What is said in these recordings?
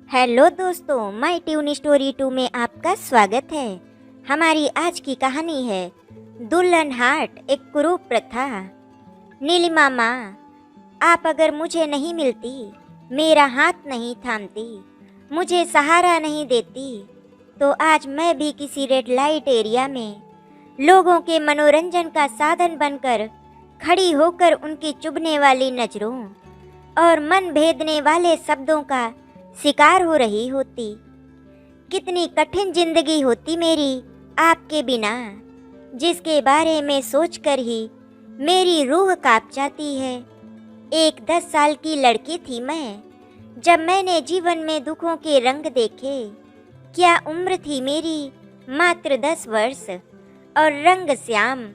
Hello दोस्तों, my tune story 2 में आपका स्वागत है। हमारी आज की कहानी है दुल्हन हाट एक कुरूप प्रथा। नीलिमा माँ, आप अगर मुझे नहीं मिलती, मेरा हाथ नहीं थामती, मुझे सहारा नहीं देती, तो आज मैं भी किसी रेड लाइट एरिया में लोगों के मनोरंजन का साधन बनकर खड़ी होकर उनकी चुभने वाली नज़रों और मन भेदने वाले शब्दों का शिकार हो रही होती। कितनी कठिन जिंदगी होती मेरी आपके बिना, जिसके बारे में सोचकर ही मेरी रूह कांप जाती है। एक 10 साल की लड़की थी मैं, जब मैंने जीवन में दुखों के रंग देखे। क्या उम्र थी मेरी, मात्र 10 वर्ष, और रंग श्याम।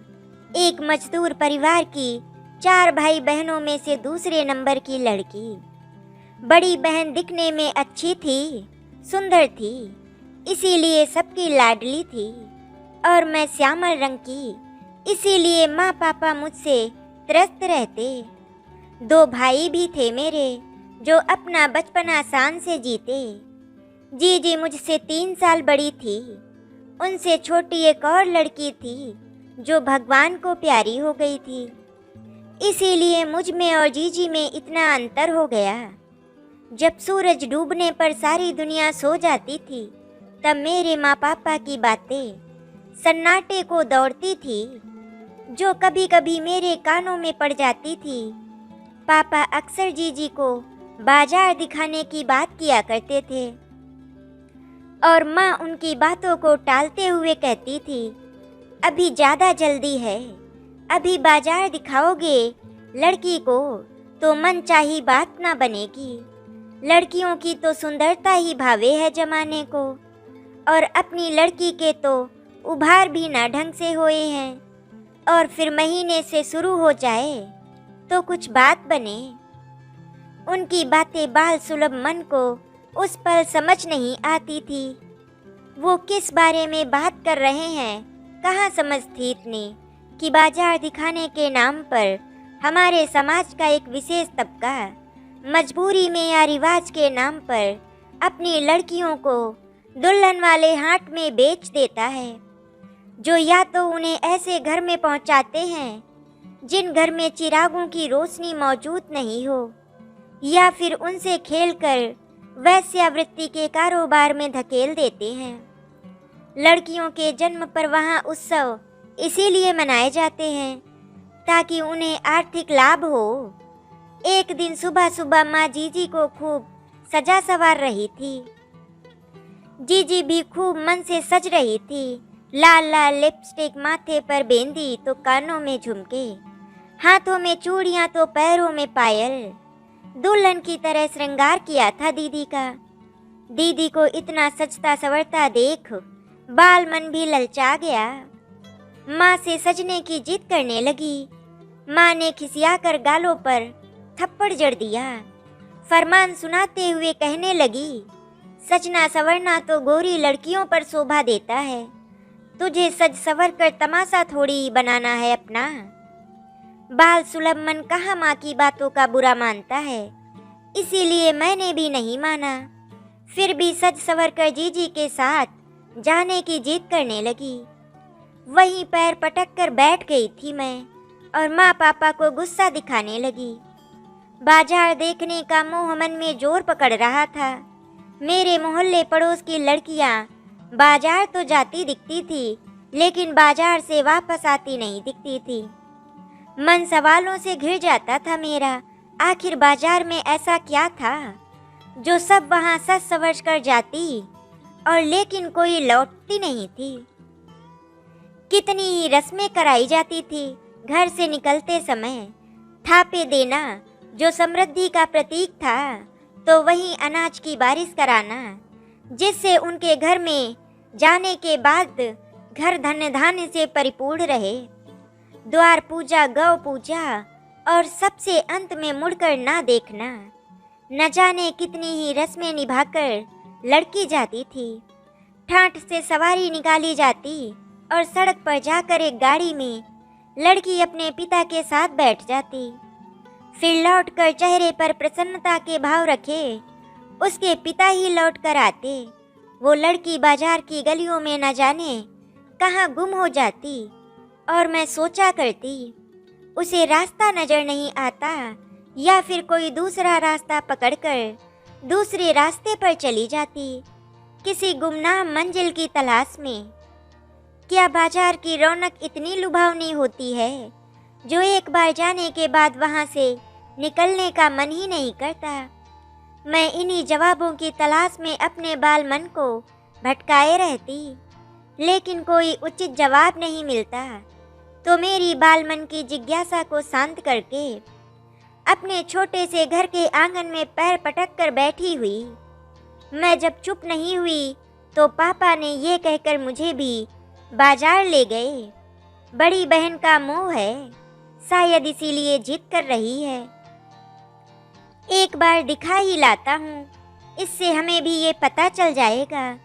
एक मजदूर परिवार की 4 भाई बहनों में से दूसरे नंबर की लड़की। बड़ी बहन दिखने में अच्छी थी, सुंदर थी, इसीलिए सबकी लाडली थी, और मैं श्यामल रंग की, इसीलिए माँ पापा मुझसे त्रस्त रहते। 2 भाई भी थे मेरे, जो अपना बचपन आसान से जीते। जीजी मुझसे 3 साल बड़ी थी, उनसे छोटी एक और लड़की थी जो भगवान को प्यारी हो गई थी। इसीलिए मुझ में और जीजी में इतना अंतर हो गया। जब सूरज डूबने पर सारी दुनिया सो जाती थी, तब मेरे माँ पापा की बातें सन्नाटे को दौड़ती थी, जो कभी कभी मेरे कानों में पड़ जाती थी। पापा अक्सर जीजी को बाजार दिखाने की बात किया करते थे, और माँ उनकी बातों को टालते हुए कहती थी, अभी ज़्यादा जल्दी है, अभी बाजार दिखाओगे लड़की को तो मनचाही बात ना बनेगी। लड़कियों की तो सुंदरता ही भावे है जमाने को, और अपनी लड़की के तो उभार भी ना ढंग से हुए हैं, और फिर महीने से शुरू हो जाए तो कुछ बात बने। उनकी बातें बाल सुलभ मन को उस पल समझ नहीं आती थी। वो किस बारे में बात कर रहे हैं, कहाँ समझ थी इतनी कि बाजार दिखाने के नाम पर हमारे समाज का एक विशेष तबका मजबूरी में या रिवाज के नाम पर अपनी लड़कियों को दुल्हन वाले हाट में बेच देता है, जो या तो उन्हें ऐसे घर में पहुंचाते हैं जिन घर में चिरागों की रोशनी मौजूद नहीं हो, या फिर उनसे खेलकर वैश्यावृत्ति के कारोबार में धकेल देते हैं। लड़कियों के जन्म पर वहाँ उत्सव इसीलिए मनाए जाते हैं ताकि उन्हें आर्थिक लाभ हो। एक दिन सुबह सुबह माँ जीजी को खूब सजा सवार रही थी। जीजी भी खूब मन से सज रही थी। लाल लाल लिपस्टिक, माथे पर बेंदी तो कानों में झुमके, हाथों में चूड़ियाँ तो पैरों में पायल। दुल्हन की तरह श्रृंगार किया था दीदी का। दीदी को इतना सजता सवरता देख बाल मन भी ललचा गया। माँ से सजने की जिद करने लगी। माँ ने खिसियाकर गालों पर थप्पड़ जड़ दिया। फरमान सुनाते हुए कहने लगी, सजना सवरना तो गोरी लड़कियों पर शोभा देता है, तुझे सज सवर कर तमाशा थोड़ी बनाना है अपना। बाल सुलभ मन कहाँ माँ की बातों का बुरा मानता है, इसीलिए मैंने भी नहीं माना। फिर भी सज सवर कर जीजी के साथ जाने की जिद करने लगी। वहीं पैर पटक कर बैठ गई थी मैं, और माँ पापा को गुस्सा दिखाने लगी। बाजार देखने का मोह मन में जोर पकड़ रहा था। मेरे मोहल्ले पड़ोस की लड़कियां बाजार तो जाती दिखती थी, लेकिन बाजार से वापस आती नहीं दिखती थी। मन सवालों से घिर जाता था मेरा। आखिर बाजार में ऐसा क्या था जो सब वहां सज सवज कर जाती, और लेकिन कोई लौटती नहीं थी। कितनी ही रस्में कराई जाती थी घर से निकलते समय। थापे देना जो समृद्धि का प्रतीक था, तो वहीं अनाज की बारिश कराना, जिससे उनके घर में जाने के बाद घर धन्य धान्य से परिपूर्ण रहे। द्वार पूजा, गौ पूजा, और सबसे अंत में मुड़कर ना देखना। न जाने कितनी ही रस्में निभाकर लड़की जाती थी। ठाठ से सवारी निकाली जाती, और सड़क पर जाकर एक गाड़ी में लड़की अपने पिता के साथ बैठ जाती। फिर लौटकर चेहरे पर प्रसन्नता के भाव रखे उसके पिता ही लौट कर आते। वो लड़की बाजार की गलियों में न जाने कहाँ गुम हो जाती और मैं सोचा करती उसे रास्ता नजर नहीं आता या फिर कोई दूसरा रास्ता पकड़कर दूसरे रास्ते पर चली जाती किसी गुमनाम मंजिल की तलाश में। क्या बाजार की रौनक इतनी लुभावनी होती है जो एक बार जाने के बाद वहां से निकलने का मन ही नहीं करता। मैं इन्हीं जवाबों की तलाश में अपने बाल मन को भटकाए रहती, लेकिन कोई उचित जवाब नहीं मिलता। तो मेरी बाल मन की जिज्ञासा को शांत करके अपने छोटे से घर के आंगन में पैर पटक कर बैठी हुई। मैं जब चुप नहीं हुई तो पापा ने ये कहकर मुझे भी बाजार ले गए। बड़ी बहन का मोह है, शायद इसीलिए जिद कर रही है। एक बार दिखा ही लाता हूँ, इससे हमें भी ये पता चल जाएगा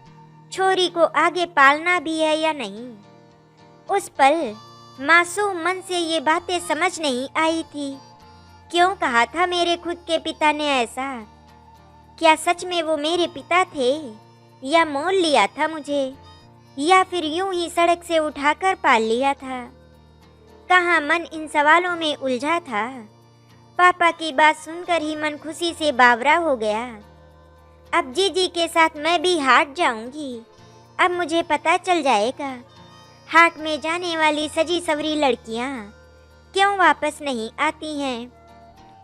छोरी को आगे पालना भी है या नहीं। उस पल मासूम मन से ये बातें समझ नहीं आई थी। क्यों कहा था मेरे खुद के पिता ने ऐसा? क्या सच में वो मेरे पिता थे या मोल लिया था मुझे, या फिर यूं ही सड़क से उठाकर पाल लिया था? कहाँ मन इन सवालों में उलझा था। पापा की बात सुनकर ही मन खुशी से बावरा हो गया। अब जीजी के साथ मैं भी हाट जाऊंगी। अब मुझे पता चल जाएगा हाट में जाने वाली सजी सवरी लड़कियां क्यों वापस नहीं आती हैं।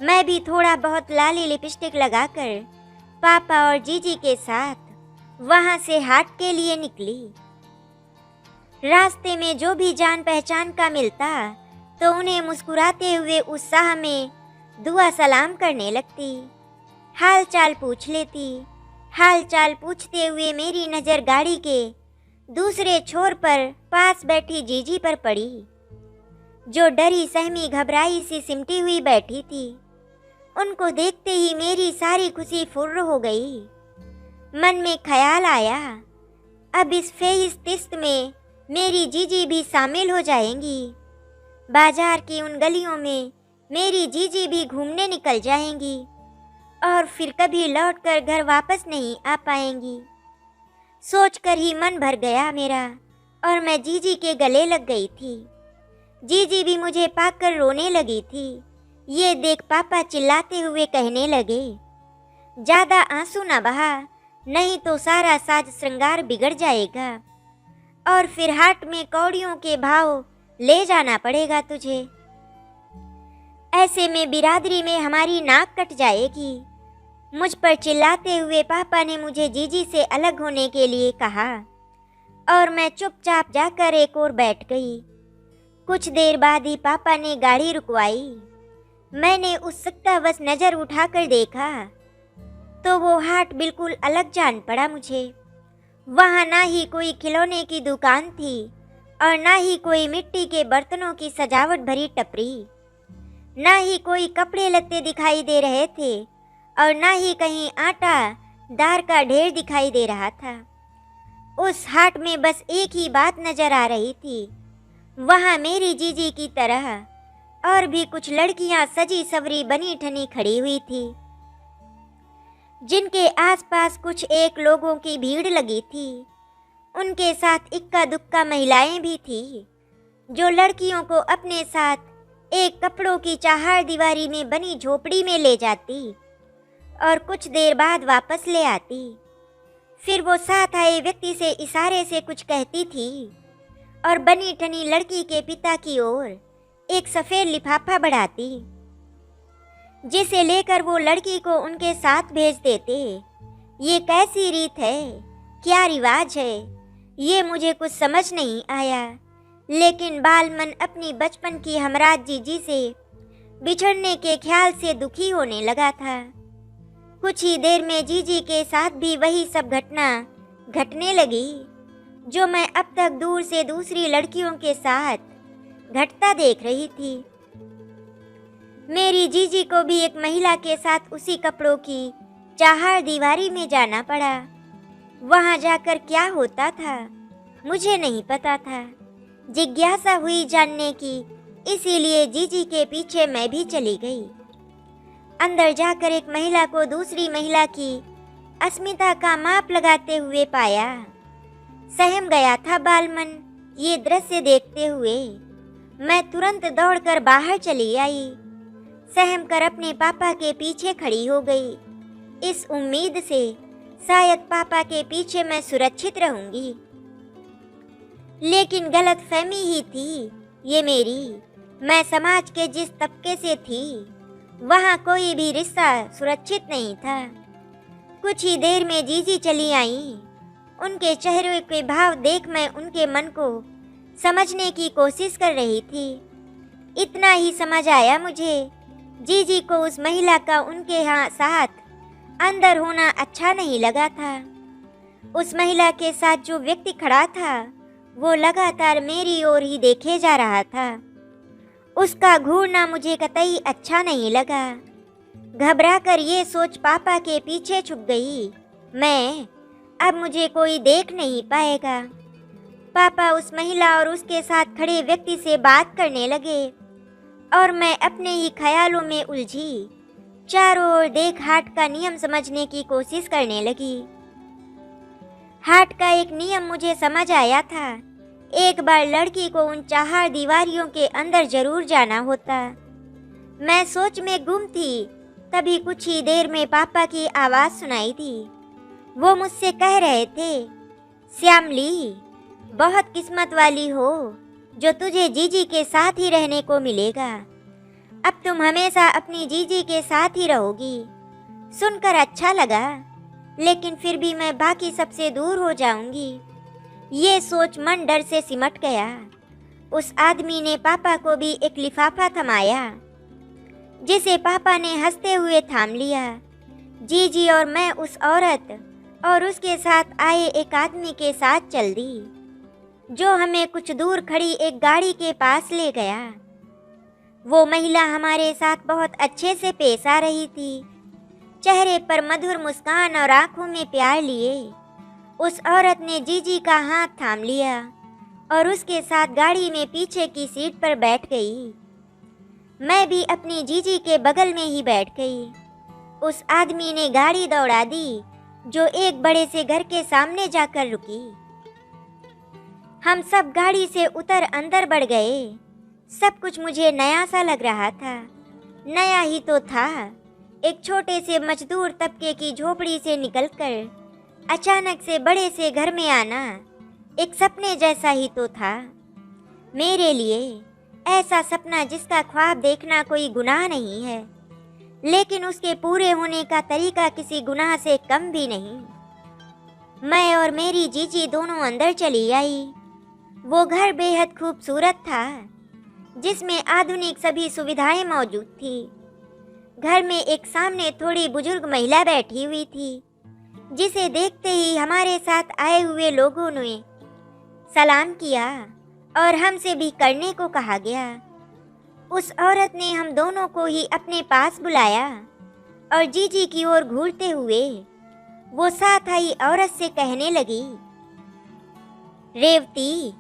मैं भी थोड़ा बहुत लाली लिपस्टिक लगाकर पापा और जीजी के साथ वहां से हाट के लिए निकली। रास्ते में जो भी जान पहचान का मिलता तो उन्हें मुस्कुराते हुए उत्साह में दुआ सलाम करने लगती, हाल चाल पूछ लेती। हाल चाल पूछते हुए मेरी नज़र गाड़ी के दूसरे छोर पर पास बैठी जीजी पर पड़ी, जो डरी सहमी घबराई सी सिमटी हुई बैठी थी। उनको देखते ही मेरी सारी खुशी फुर्र हो गई। मन में ख्याल आया, अब इस फेइस तिस्त में मेरी जीजी भी शामिल हो जाएंगी। बाजार की उन गलियों में मेरी जीजी भी घूमने निकल जाएंगी और फिर कभी लौटकर घर वापस नहीं आ पाएंगी। सोचकर ही मन भर गया मेरा और मैं जीजी के गले लग गई थी। जीजी भी मुझे पाकर रोने लगी थी। ये देख पापा चिल्लाते हुए कहने लगे, ज़्यादा आंसू ना बहा, नहीं तो सारा साज श्रृंगार बिगड़ जाएगा और फिर हाट में कौड़ियों के भाव ले जाना पड़ेगा तुझे। ऐसे में बिरादरी में हमारी नाक कट जाएगी। मुझ पर चिल्लाते हुए पापा ने मुझे जीजी से अलग होने के लिए कहा और मैं चुपचाप जाकर एक और बैठ गई। कुछ देर बाद ही पापा ने गाड़ी रुकवाई। मैंने उत्सुकतावश नज़र उठाकर देखा तो वो हाट बिल्कुल अलग जान पड़ा मुझे। वहाँ ना ही कोई खिलौने की दुकान थी और ना ही कोई मिट्टी के बर्तनों की सजावट भरी टपरी, ना ही कोई कपड़े लत्ते दिखाई दे रहे थे और ना ही कहीं आटा दार का ढेर दिखाई दे रहा था। उस हाट में बस एक ही बात नजर आ रही थी, वहाँ मेरी जीजी की तरह और भी कुछ लड़कियां सजी सवरी बनी ठनी खड़ी हुई थी, जिनके आसपास कुछ एक लोगों की भीड़ लगी थी। उनके साथ इक्का दुक्का महिलाएं भी थी, जो लड़कियों को अपने साथ एक कपड़ों की चार दीवारी में बनी झोपड़ी में ले जाती और कुछ देर बाद वापस ले आती। फिर वो साथ आए व्यक्ति से इशारे से कुछ कहती थी और बनी ठनी लड़की के पिता की ओर एक सफ़ेद लिफाफा बढ़ाती, जिसे लेकर वो लड़की को उनके साथ भेज देते। ये कैसी रीत है, क्या रिवाज है, ये मुझे कुछ समझ नहीं आया। लेकिन बालमन अपनी बचपन की हमराज जीजी से बिछड़ने के ख्याल से दुखी होने लगा था। कुछ ही देर में जीजी के साथ भी वही सब घटना घटने लगी जो मैं अब तक दूर से दूसरी लड़कियों के साथ घटता देख रही थी। मेरी जीजी को भी एक महिला के साथ उसी कपड़ों की चार दीवारी में जाना पड़ा। वहां जाकर क्या होता था मुझे नहीं पता था। जिज्ञासा हुई जानने की, इसीलिए जीजी के पीछे मैं भी चली गई। अंदर जाकर एक महिला को दूसरी महिला की अस्मिता का माप लगाते हुए पाया। सहम गया था बालमन ये दृश्य देखते हुए। मैं तुरंत दौड़कर बाहर चली आई। सहम कर अपने पापा के पीछे खड़ी हो गई, इस उम्मीद से शायद पापा के पीछे मैं सुरक्षित रहूंगी। लेकिन गलतफहमी ही थी ये मेरी। मैं समाज के जिस तबके से थी वहाँ कोई भी रिश्ता सुरक्षित नहीं था। कुछ ही देर में जीजी चली आई। उनके चेहरे के भाव देख मैं उनके मन को समझने की कोशिश कर रही थी। इतना ही समझ आया मुझे, जीजी को उस महिला का उनके साथ अंदर होना अच्छा नहीं लगा था। उस महिला के साथ जो व्यक्ति खड़ा था वो लगातार मेरी ओर ही देखे जा रहा था। उसका घूरना मुझे कतई अच्छा नहीं लगा। घबराकर ये सोच पापा के पीछे छुप गई, मैं अब मुझे कोई देख नहीं पाएगा। पापा उस महिला और उसके साथ खड़े व्यक्ति से बात करने लगे और मैं अपने ही ख्यालों में उलझी। चारों ओर देख हार्ट का नियम समझने की कोशिश करने लगी। हार्ट का एक नियम मुझे समझ आया था, एक बार लड़की को उन चार दीवारियों के अंदर जरूर जाना होता। मैं सोच में गुम थी, तभी कुछ ही देर में पापा की आवाज़ सुनाई दी। वो मुझसे कह रहे थे, श्यामली बहुत किस्मत वाली हो जो तुझे जीजी के साथ ही रहने को मिलेगा। अब तुम हमेशा अपनी जीजी के साथ ही रहोगी। सुनकर अच्छा लगा, लेकिन फिर भी मैं बाकी सबसे दूर हो जाऊंगी। ये सोच मन डर से सिमट गया। उस आदमी ने पापा को भी एक लिफाफा थमाया, जिसे पापा ने हंसते हुए थाम लिया। जीजी और मैं उस औरत और उसके साथ आए एक आदमी के साथ चल दी, जो हमें कुछ दूर खड़ी एक गाड़ी के पास ले गया। वो महिला हमारे साथ बहुत अच्छे से पेश आ रही थी, चेहरे पर मधुर मुस्कान और आंखों में प्यार लिए। उस औरत ने जीजी का हाथ थाम लिया और उसके साथ गाड़ी में पीछे की सीट पर बैठ गई। मैं भी अपनी जीजी के बगल में ही बैठ गई। उस आदमी ने गाड़ी दौड़ा दी, जो एक बड़े से घर के सामने जाकर रुकी। हम सब गाड़ी से उतर अंदर बढ़ गए। सब कुछ मुझे नया सा लग रहा था। नया ही तो था। एक छोटे से मजदूर तबके की झोपड़ी से निकलकर अचानक से बड़े से घर में आना एक सपने जैसा ही तो था मेरे लिए। ऐसा सपना जिसका ख्वाब देखना कोई गुनाह नहीं है, लेकिन उसके पूरे होने का तरीका किसी गुनाह से कम भी नहीं। मैं और मेरी जीजी दोनों अंदर चली आई। वो घर बेहद खूबसूरत था, जिसमें आधुनिक सभी सुविधाएं मौजूद थी। घर में एक सामने थोड़ी बुजुर्ग महिला बैठी हुई थी, जिसे देखते ही हमारे साथ आए हुए लोगों ने सलाम किया और हमसे भी करने को कहा गया। उस औरत ने हम दोनों को ही अपने पास बुलाया और जीजी की ओर घूरते हुए वो साथ आई औरत से कहने लगी, रेवती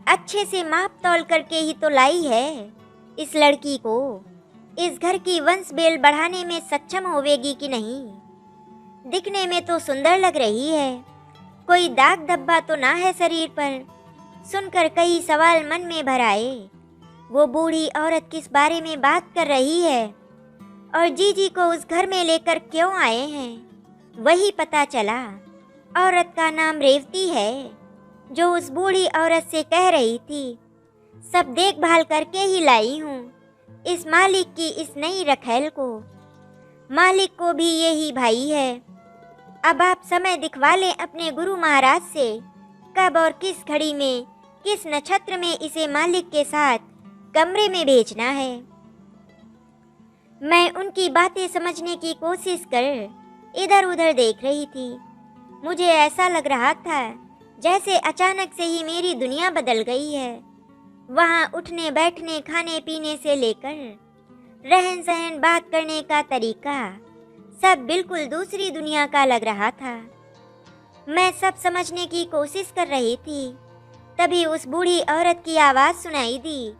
अच्छे से माप तौल करके ही तो लाई है। इस लड़की को इस घर की वंश बेल बढ़ाने में सक्षम होवेगी कि नहीं? दिखने में तो सुंदर लग रही है, कोई दाग धब्बा तो ना है शरीर पर? सुनकर कई सवाल मन में भर आए। वो बूढ़ी औरत किस बारे में बात कर रही है और जीजी को उस घर में लेकर क्यों आए हैं, वही पता चला। औरत का नाम रेवती है, जो उस बूढ़ी औरत से कह रही थी, सब देखभाल करके ही लाई हूँ इस मालिक की इस नई रखैल को। मालिक को भी यही भाई है। अब आप समय दिखवा लें अपने गुरु महाराज से, कब और किस घड़ी में किस नक्षत्र में इसे मालिक के साथ कमरे में भेजना है। मैं उनकी बातें समझने की कोशिश कर इधर उधर देख रही थी। मुझे ऐसा लग रहा था जैसे अचानक से ही मेरी दुनिया बदल गई है। वहाँ उठने बैठने खाने पीने से लेकर रहन सहन बात करने का तरीका सब बिल्कुल दूसरी दुनिया का लग रहा था। मैं सब समझने की कोशिश कर रही थी, तभी उस बूढ़ी औरत की आवाज़ सुनाई दी,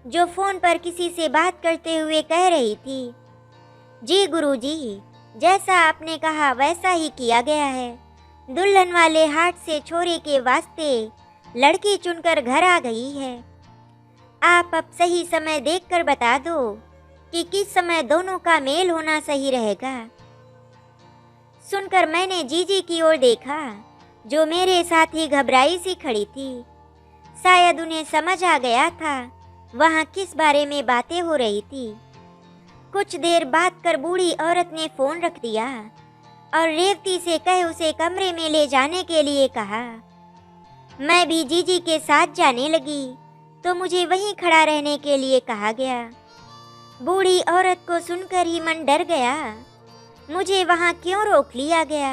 जो फ़ोन पर किसी से बात करते हुए कह रही थी, जी गुरुजी, जैसा आपने कहा वैसा ही किया गया है। दुल्हन वाले हाट से छोरे के वास्ते लड़की चुनकर घर आ गई है। आप अब सही समय देखकर बता दो कि किस समय दोनों का मेल होना सही रहेगा। सुनकर मैंने जीजी की ओर देखा, जो मेरे साथ ही घबराई सी खड़ी थी। शायद उन्हें समझ आ गया था वहाँ किस बारे में बातें हो रही थी। कुछ देर बात कर बूढ़ी औरत ने फोन रख दिया और रेवती से कह उसे कमरे में ले जाने के लिए कहा। मैं भी जीजी के साथ जाने लगी तो मुझे वहीं खड़ा रहने के लिए कहा गया। बूढ़ी औरत को सुनकर ही मन डर गया। मुझे वहाँ क्यों रोक लिया गया?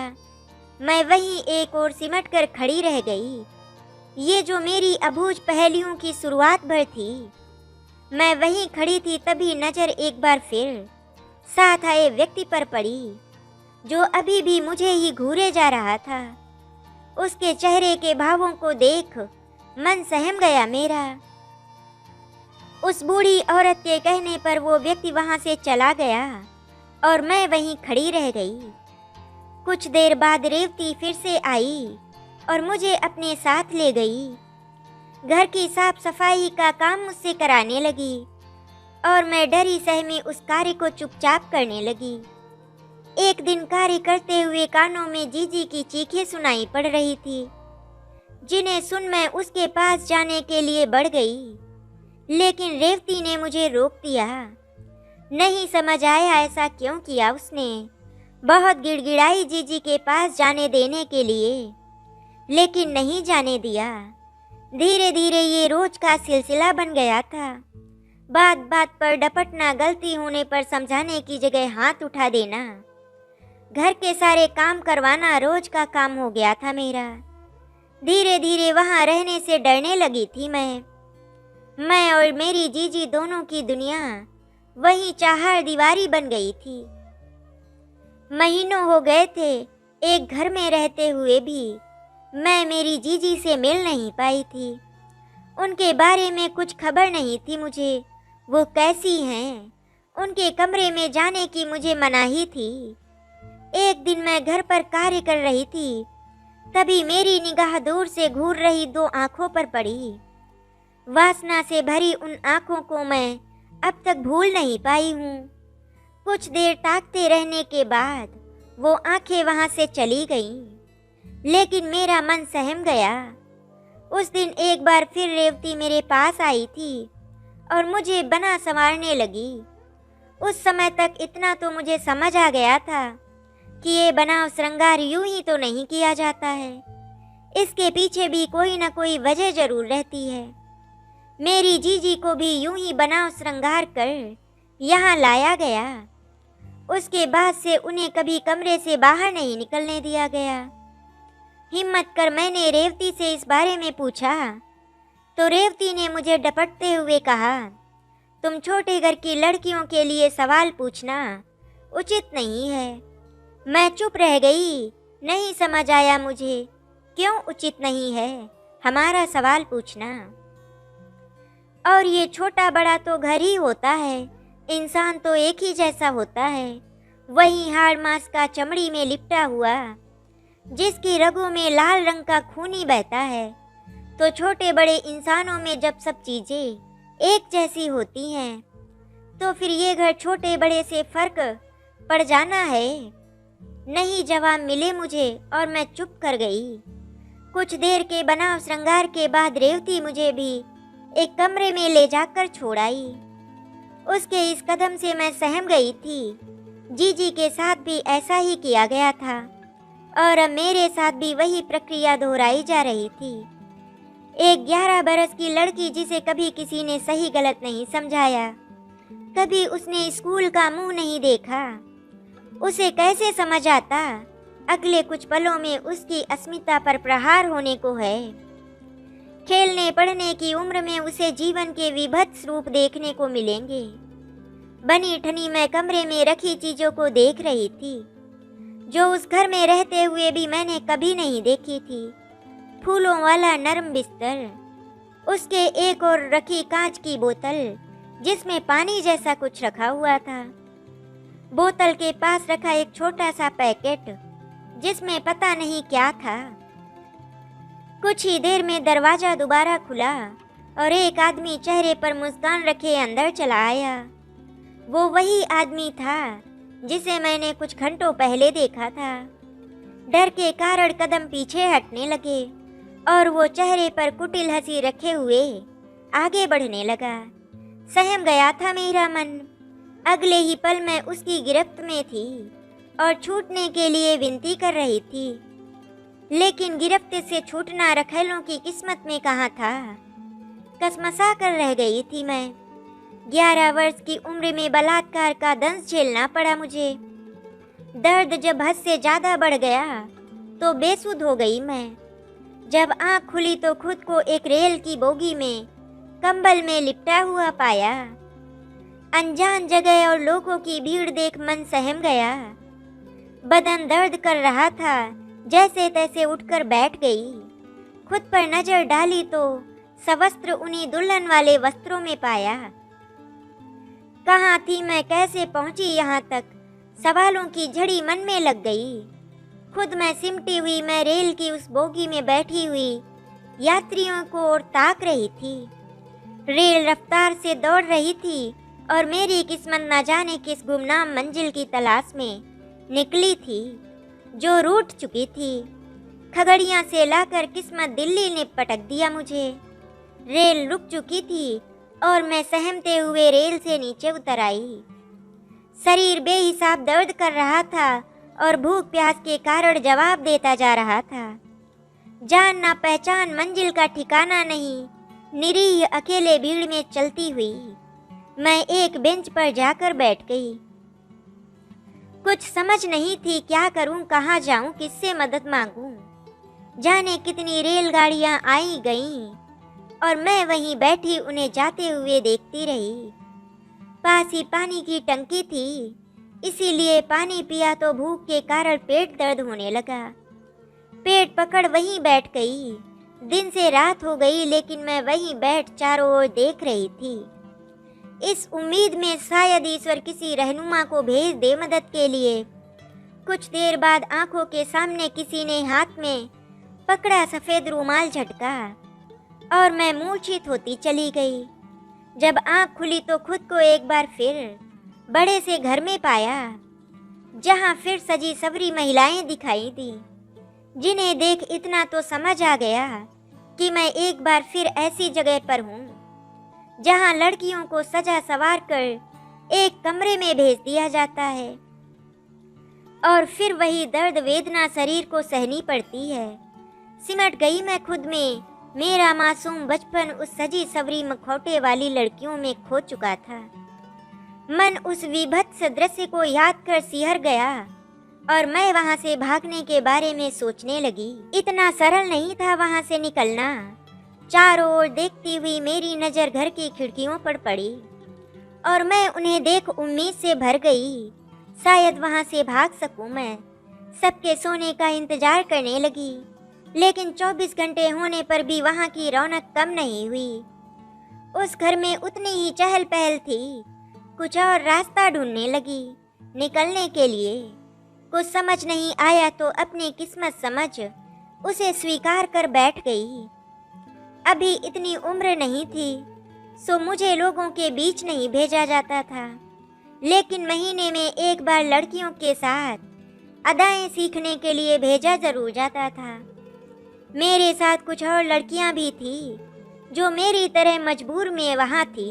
मैं वहीं एक ओर सिमट कर खड़ी रह गई। ये जो मेरी अबूझ पहेलियों की शुरुआत भर थी। मैं वहीं खड़ी थी, तभी नजर एक बार फिर साथ आए व्यक्ति पर पड़ी, जो अभी भी मुझे ही घूरे जा रहा था। उसके चेहरे के भावों को देख मन सहम गया मेरा। उस बूढ़ी औरत के कहने पर वो व्यक्ति वहां से चला गया और मैं वहीं खड़ी रह गई। कुछ देर बाद रेवती फिर से आई और मुझे अपने साथ ले गई। घर की साफ सफाई का काम मुझसे कराने लगी और मैं डरी सहमी उस कार्य को चुपचाप करने लगी। एक दिन कार्य करते हुए कानों में जीजी की चीखें सुनाई पड़ रही थी, जिन्हें सुन मैं उसके पास जाने के लिए बढ़ गई, लेकिन रेवती ने मुझे रोक दिया। नहीं समझ आया ऐसा क्यों किया उसने। बहुत गिड़गिड़ाई जीजी के पास जाने देने के लिए, लेकिन नहीं जाने दिया। धीरे धीरे ये रोज का सिलसिला बन गया था। बात बात पर डपटना, गलती होने पर समझाने की जगह हाथ उठा देना, घर के सारे काम करवाना रोज का काम हो गया था मेरा। धीरे धीरे वहाँ रहने से डरने लगी थी मैं और मेरी जीजी दोनों की दुनिया वही चार दीवारी बन गई थी। महीनों हो गए थे एक घर में रहते हुए भी मैं मेरी जीजी से मिल नहीं पाई थी। उनके बारे में कुछ खबर नहीं थी मुझे, वो कैसी हैं। उनके कमरे में जाने की मुझे मनाही थी। एक दिन मैं घर पर कार्य कर रही थी, तभी मेरी निगाह दूर से घूर रही दो आंखों पर पड़ी। वासना से भरी उन आंखों को मैं अब तक भूल नहीं पाई हूँ। कुछ देर ताकते रहने के बाद वो आंखें वहां से चली गईं, लेकिन मेरा मन सहम गया। उस दिन एक बार फिर रेवती मेरे पास आई थी और मुझे बना संवारने लगी। उस समय तक इतना तो मुझे समझ आ गया था कि ये बनाव श्रृंगार यूं ही तो नहीं किया जाता है, इसके पीछे भी कोई न कोई वजह जरूर रहती है। मेरी जीजी को भी यूं ही बनाव श्रृंगार कर यहाँ लाया गया। उसके बाद से उन्हें कभी कमरे से बाहर नहीं निकलने दिया गया। हिम्मत कर मैंने रेवती से इस बारे में पूछा तो रेवती ने मुझे डपटते हुए कहा, तुम छोटे घर की लड़कियों के लिए सवाल पूछना उचित नहीं है। मैं चुप रह गई। नहीं समझ आया मुझे क्यों उचित नहीं है हमारा सवाल पूछना। और ये छोटा बड़ा तो घर ही होता है, इंसान तो एक ही जैसा होता है। वही हाड़ मांस का चमड़ी में लिपटा हुआ, जिसकी रगों में लाल रंग का खून ही बहता है। तो छोटे बड़े इंसानों में जब सब चीजें एक जैसी होती हैं, तो फिर ये घर छोटे बड़े से फर्क पड़ जाना है। नहीं जवाब मिले मुझे और मैं चुप कर गई। कुछ देर के बनाव श्रृंगार के बाद रेवती मुझे भी एक कमरे में ले जाकर छोड़ आई। उसके इस कदम से मैं सहम गई थी। जीजी के साथ भी ऐसा ही किया गया था और अब मेरे साथ भी वही प्रक्रिया दोहराई जा रही थी। एक 11 बरस की लड़की जिसे कभी किसी ने सही गलत नहीं समझाया, कभी उसने स्कूल का मुंह नहीं देखा, उसे कैसे समझ आता अगले कुछ पलों में उसकी अस्मिता पर प्रहार होने को है। खेलने पढ़ने की उम्र में उसे जीवन के विभत्स रूप देखने को मिलेंगे। बनी ठनी मैं कमरे में रखी चीजों को देख रही थी, जो उस घर में रहते हुए भी मैंने कभी नहीं देखी थी। फूलों वाला नरम बिस्तर, उसके एक ओर रखी कांच की बोतल जिसमें पानी जैसा कुछ रखा हुआ था। बोतल के पास रखा एक छोटा सा पैकेट जिसमें पता नहीं क्या था। कुछ ही देर में दरवाजा दोबारा खुला और एक आदमी चेहरे पर मुस्कान रखे अंदर चला आया। वो वही आदमी था जिसे मैंने कुछ घंटों पहले देखा था। डर के कारण कदम पीछे हटने लगे और वो चेहरे पर कुटिल हंसी रखे हुए आगे बढ़ने लगा। सहम गया था मेरा मन। अगले ही पल मैं उसकी गिरफ्त में थी और छूटने के लिए विनती कर रही थी, लेकिन गिरफ्त से छूटना रखेलों की किस्मत में कहाँ था। कसमसा कर रह गई थी मैं। 11 वर्ष की उम्र में बलात्कार का दंश झेलना पड़ा मुझे। दर्द जब हद से ज़्यादा बढ़ गया तो बेसुध हो गई मैं। जब आँख खुली तो खुद को एक रेल की बोगी में कंबल में लिपटा हुआ पाया। अनजान जगह और लोगों की भीड़ देख मन सहम गया। बदन दर्द कर रहा था। जैसे तैसे उठकर बैठ गई। खुद पर नजर डाली तो सवस्त्र उन्हीं दुल्हन वाले वस्त्रों में पाया। कहाँ थी मैं, कैसे पहुंची यहाँ तक, सवालों की झड़ी मन में लग गई। खुद मैं सिमटी हुई मैं रेल की उस बोगी में बैठी हुई यात्रियों को और ताक रही थी। रेल रफ्तार से दौड़ रही थी और मेरी किस्मत न जाने किस गुमनाम मंजिल की तलाश में निकली थी जो रूठ चुकी थी। खगड़िया से लाकर किस्मत दिल्ली ने पटक दिया मुझे। रेल रुक चुकी थी और मैं सहमते हुए रेल से नीचे उतर आई। शरीर बेहिसाब दर्द कर रहा था और भूख प्यास के कारण जवाब देता जा रहा था। जान ना पहचान, मंजिल का ठिकाना नहीं, निरीह अकेले भीड़ में चलती हुई मैं एक बेंच पर जाकर बैठ गई। कुछ समझ नहीं थी क्या करूं, कहाँ जाऊं, किससे मदद मांगूं। जाने कितनी रेलगाड़ियां आई गईं और मैं वहीं बैठी उन्हें जाते हुए देखती रही। पास ही पानी की टंकी थी, इसीलिए पानी पिया तो भूख के कारण पेट दर्द होने लगा। पेट पकड़ वहीं बैठ गई। दिन से रात हो गई लेकिन मैं वहीं बैठ चारों ओर देख रही थी, इस उम्मीद में शायद ईश्वर किसी रहनुमा को भेज दे मदद के लिए। कुछ देर बाद आंखों के सामने किसी ने हाथ में पकड़ा सफ़ेद रुमाल झटका और मैं मूर्छित होती चली गई। जब आंख खुली तो खुद को एक बार फिर बड़े से घर में पाया, जहां फिर सजी सवरी महिलाएं दिखाई दी, जिन्हें देख इतना तो समझ आ गया कि मैं एक बार फिर ऐसी जगह पर हूँ जहां लड़कियों को सजा सवार कर एक कमरे में भेज दिया जाता है और फिर वही दर्द वेदना शरीर को सहनी पड़ती है। सिमट गई मैं खुद में। मेरा मासूम बचपन उस सजी सवरी मखौटे वाली लड़कियों में खो चुका था। मन उस विभत्स दृश्य को याद कर सिहर गया और मैं वहां से भागने के बारे में सोचने लगी। इतना सरल नहीं था वहां से निकलना। चारों ओर देखती हुई मेरी नज़र घर की खिड़कियों पर पड़ी और मैं उन्हें देख उम्मीद से भर गई, शायद वहां से भाग सकूं मैं। सबके सोने का इंतजार करने लगी, लेकिन 24 घंटे होने पर भी वहां की रौनक कम नहीं हुई। उस घर में उतनी ही चहल पहल थी। कुछ और रास्ता ढूंढने लगी निकलने के लिए। कुछ समझ नहीं आया तो अपनी किस्मत समझ उसे स्वीकार कर बैठ गई। अभी इतनी उम्र नहीं थी सो मुझे लोगों के बीच नहीं भेजा जाता था, लेकिन महीने में एक बार लड़कियों के साथ अदाएं सीखने के लिए भेजा जरूर जाता था। मेरे साथ कुछ और लड़कियां भी थी जो मेरी तरह मजबूर में वहां थी।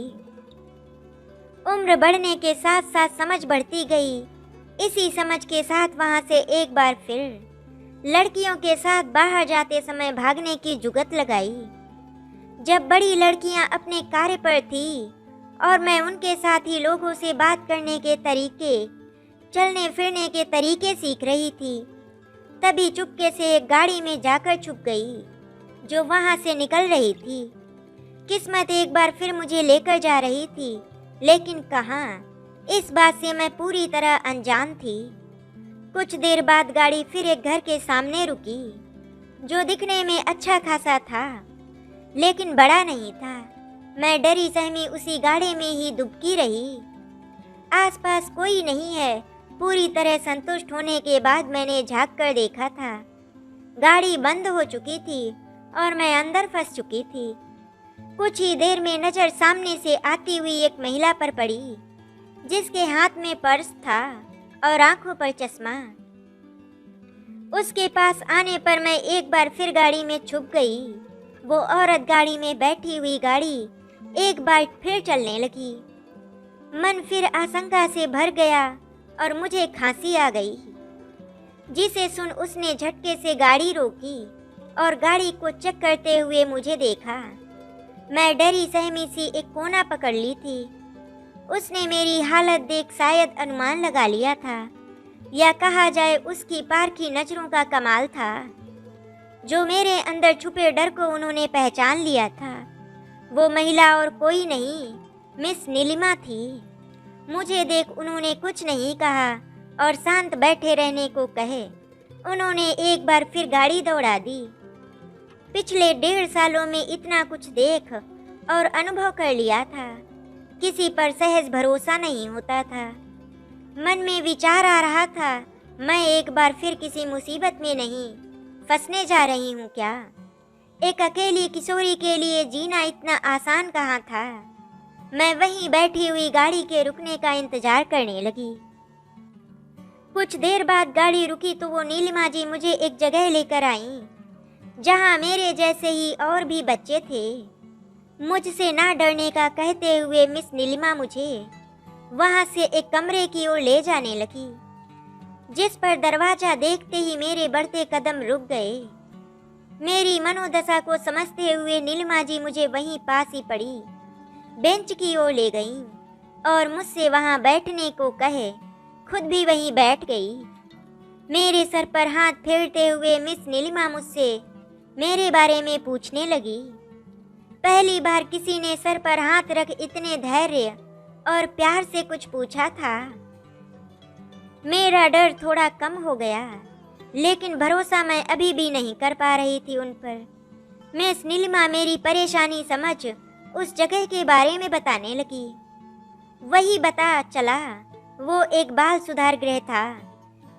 उम्र बढ़ने के साथ साथ समझ बढ़ती गई। इसी समझ के साथ वहां से एक बार फिर लड़कियों के साथ बाहर जाते समय भागने की जुगत लगाई। जब बड़ी लड़कियां अपने कार्य पर थी और मैं उनके साथ ही लोगों से बात करने के तरीके, चलने फिरने के तरीके सीख रही थी, तभी चुपके से एक गाड़ी में जाकर छुप गई जो वहां से निकल रही थी। किस्मत एक बार फिर मुझे लेकर जा रही थी, लेकिन कहाँ, इस बात से मैं पूरी तरह अनजान थी। कुछ देर बाद गाड़ी फिर एक घर के सामने रुकी जो दिखने में अच्छा खासा था लेकिन बड़ा नहीं था। मैं डरी सहमी उसी गाड़ी में ही दुबकी रही। आसपास कोई नहीं है। पूरी तरह संतुष्ट होने के बाद मैंने झांक कर देखा था। गाड़ी बंद हो चुकी थी और मैं अंदर फंस चुकी थी। कुछ ही देर में नजर सामने से आती हुई एक महिला पर पड़ी, जिसके हाथ में पर्स था और आंखों पर चश्मा। उसके पास आने पर मैं एक बार फिर गाड़ी में छुप गई। वो औरत गाड़ी में बैठी हुई गाड़ी एक बार फिर चलने लगी। मन फिर आशंका से भर गया और मुझे खांसी आ गई, जिसे सुन उसने झटके से गाड़ी रोकी और गाड़ी को चेक करते हुए मुझे देखा। मैं डरी सहमी सी एक कोना पकड़ ली थी। उसने मेरी हालत देख शायद अनुमान लगा लिया था, या कहा जाए उसकी पारखी नजरों का कमाल था। जो मेरे अंदर छुपे डर को उन्होंने पहचान लिया था। वो महिला और कोई नहीं, मिस नीलिमा थी। मुझे देख उन्होंने कुछ नहीं कहा और शांत बैठे रहने को कहे। उन्होंने एक बार फिर गाड़ी दौड़ा दी। पिछले 1.5 सालों में इतना कुछ देख और अनुभव कर लिया था। किसी पर सहज भरोसा नहीं होता था। मन में विचार आ रहा था, मैं एक बार फिर किसी मुसीबत में नहीं फंसने जा रही हूँ क्या? एक अकेली किशोरी के लिए जीना इतना आसान कहाँ था? मैं वहीं बैठी हुई गाड़ी के रुकने का इंतजार करने लगी। कुछ देर बाद गाड़ी रुकी तो वो नीलिमा जी मुझे एक जगह लेकर आईं, जहाँ मेरे जैसे ही और भी बच्चे थे। मुझसे ना डरने का कहते हुए मिस नीलिमा मुझे वहाँ से एक कमरे की ओर ले जाने लगी, जिस पर दरवाजा देखते ही मेरे बढ़ते कदम रुक गए। मेरी मनोदशा को समझते हुए नीलिमा जी मुझे वहीं पास ही पड़ी बेंच की ओर ले गईं और मुझसे वहां बैठने को कहे खुद भी वहीं बैठ गई। मेरे सर पर हाथ फेरते हुए मिस नीलिमा मुझसे मेरे बारे में पूछने लगी। पहली बार किसी ने सर पर हाथ रख इतने धैर्य और प्यार से कुछ पूछा था। मेरा डर थोड़ा कम हो गया, लेकिन भरोसा मैं अभी भी नहीं कर पा रही थी उन पर। मिस नीलिमा मेरी परेशानी समझ उस जगह के बारे में बताने लगी। वही बता चला वो एक बाल सुधार गृह था,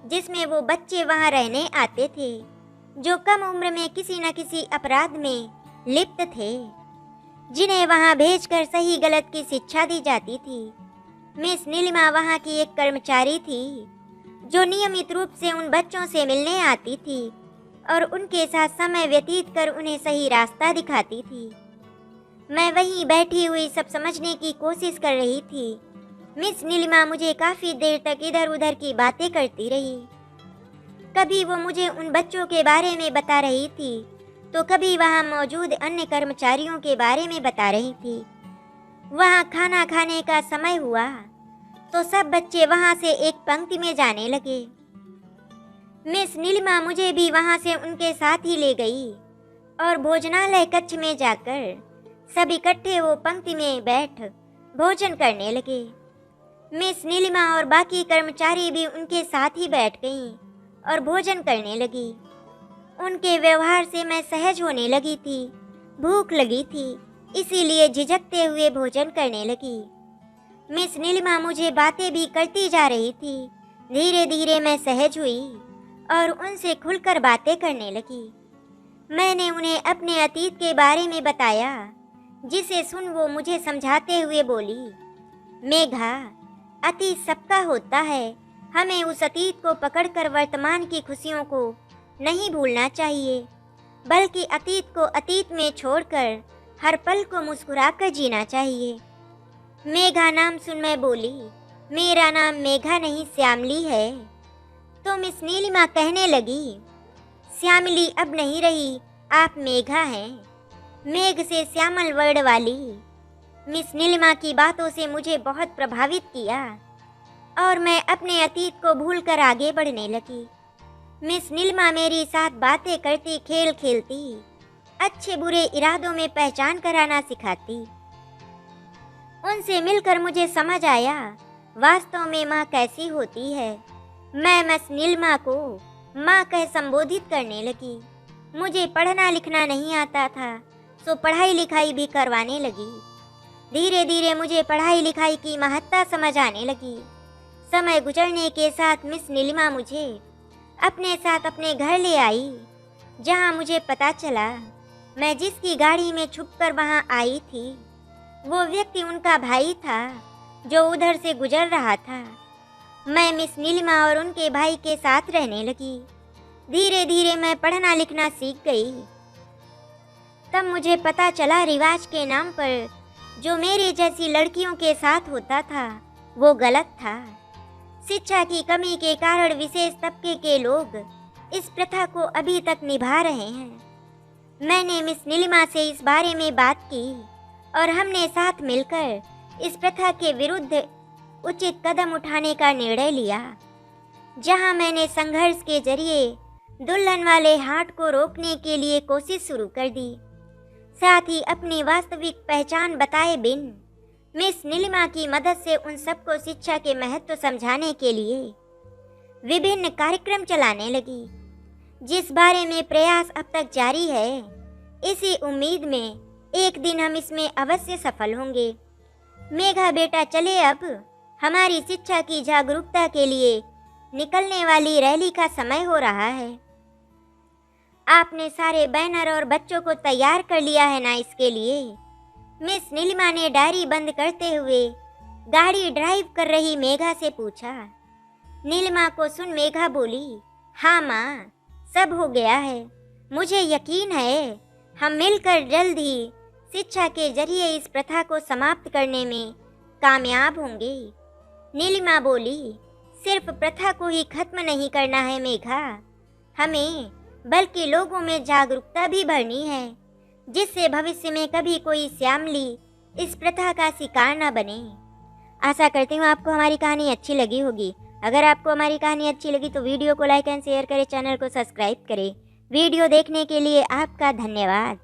जिसमें वो बच्चे वहां रहने आते थे जो कम उम्र में किसी न किसी अपराध में लिप्त थे, जिन्हें वहां भेजकर सही गलत की शिक्षा दी जाती थी। मिस नीलिमा वहां की एक कर्मचारी थी जो नियमित रूप से उन बच्चों से मिलने आती थी और उनके साथ समय व्यतीत कर उन्हें सही रास्ता दिखाती थी। मैं वहीं बैठी हुई सब समझने की कोशिश कर रही थी। मिस नीलिमा मुझे काफ़ी देर तक इधर उधर की बातें करती रही। कभी वो मुझे उन बच्चों के बारे में बता रही थी तो कभी वहाँ मौजूद अन्य कर्मचारियों के बारे में बता रही थी। वहाँ खाना खाने का समय हुआ तो सब बच्चे वहाँ से एक पंक्ति में जाने लगे। मिस नीलिमा मुझे भी वहाँ से उनके साथ ही ले गई और भोजनालय कक्ष में जाकर सब इकट्ठे वो पंक्ति में बैठ भोजन करने लगे। मिस नीलिमा और बाकी कर्मचारी भी उनके साथ ही बैठ गईं और भोजन करने लगी। उनके व्यवहार से मैं सहज होने लगी थी। भूख लगी थी, इसीलिए झिझकते हुए भोजन करने लगी। मिस नीलिमा मुझे बातें भी करती जा रही थी। धीरे धीरे मैं सहज हुई और उनसे खुलकर बातें करने लगी। मैंने उन्हें अपने अतीत के बारे में बताया, जिसे सुन वो मुझे समझाते हुए बोली, मेघा, अतीत सबका होता है। हमें उस अतीत को पकड़कर वर्तमान की खुशियों को नहीं भूलना चाहिए, बल्कि अतीत को अतीत में छोड़कर हर पल को मुस्कुराकर जीना चाहिए। मेघा नाम सुन मैं बोली, मेरा नाम मेघा नहीं श्यामली है। तो मिस नीलिमा कहने लगी, श्यामली अब नहीं रही, आप मेघा हैं, मेघ से श्यामल वर्ड वाली। मिस नीलिमा की बातों से मुझे बहुत प्रभावित किया और मैं अपने अतीत को भूलकर आगे बढ़ने लगी। मिस नीलिमा मेरे साथ बातें करती, खेल खेलती, अच्छे बुरे इरादों में पहचान कराना सिखाती। उनसे मिलकर मुझे समझ आया वास्तव में माँ कैसी होती है। मैं मिस नीलिमा को माँ कह संबोधित करने लगी। मुझे पढ़ना लिखना नहीं आता था, तो पढ़ाई लिखाई भी करवाने लगी। धीरे धीरे मुझे पढ़ाई लिखाई की महत्ता समझ आने लगी। समय गुजरने के साथ मिस नीलिमा मुझे अपने साथ अपने घर ले आई, जहां मुझे पता चला मैं जिसकी गाड़ी में छुपकर वहां आई थी वो व्यक्ति उनका भाई था जो उधर से गुजर रहा था। मैं मिस नीलिमा और उनके भाई के साथ रहने लगी। धीरे धीरे मैं पढ़ना लिखना सीख गई। तब मुझे पता चला रिवाज के नाम पर जो मेरी जैसी लड़कियों के साथ होता था वो गलत था। शिक्षा की कमी के कारण विशेष तबके के लोग इस प्रथा को अभी तक निभा रहे हैं। मैंने मिस नीलिमा से इस बारे में बात की और हमने साथ मिलकर इस प्रथा के विरुद्ध उचित कदम उठाने का निर्णय लिया, जहां मैंने संघर्ष के जरिए दुल्हन वाले हाट को रोकने के लिए कोशिश शुरू कर दी। साथ ही अपनी वास्तविक पहचान बताए बिन मिस नीलिमा की मदद से उन सबको शिक्षा के महत्व समझाने के लिए विभिन्न कार्यक्रम चलाने लगी, जिस बारे में प्रयास अब तक जारी है। इसी उम्मीद में एक दिन हम इसमें अवश्य सफल होंगे। मेघा बेटा, चले अब हमारी शिक्षा की जागरूकता के लिए निकलने वाली रैली का समय हो रहा है। आपने सारे बैनर और बच्चों को तैयार कर लिया है ना इसके लिए? मिस नीलिमा ने डायरी बंद करते हुए गाड़ी ड्राइव कर रही मेघा से पूछा। नीलिमा को सुन मेघा बोली, हाँ माँ, सब हो गया है। मुझे यकीन है हम मिलकर जल्द ही शिक्षा के जरिए इस प्रथा को समाप्त करने में कामयाब होंगे। नीलिमा बोली, सिर्फ प्रथा को ही खत्म नहीं करना है मेघा, हमें बल्कि लोगों में जागरूकता भी भरनी है, जिससे भविष्य में कभी कोई श्यामली इस प्रथा का शिकार न बने। आशा करती हूँ आपको हमारी कहानी अच्छी लगी होगी। अगर आपको हमारी कहानी अच्छी लगी तो वीडियो को लाइक एंड शेयर करें, चैनल को सब्सक्राइब करें। वीडियो देखने के लिए आपका धन्यवाद।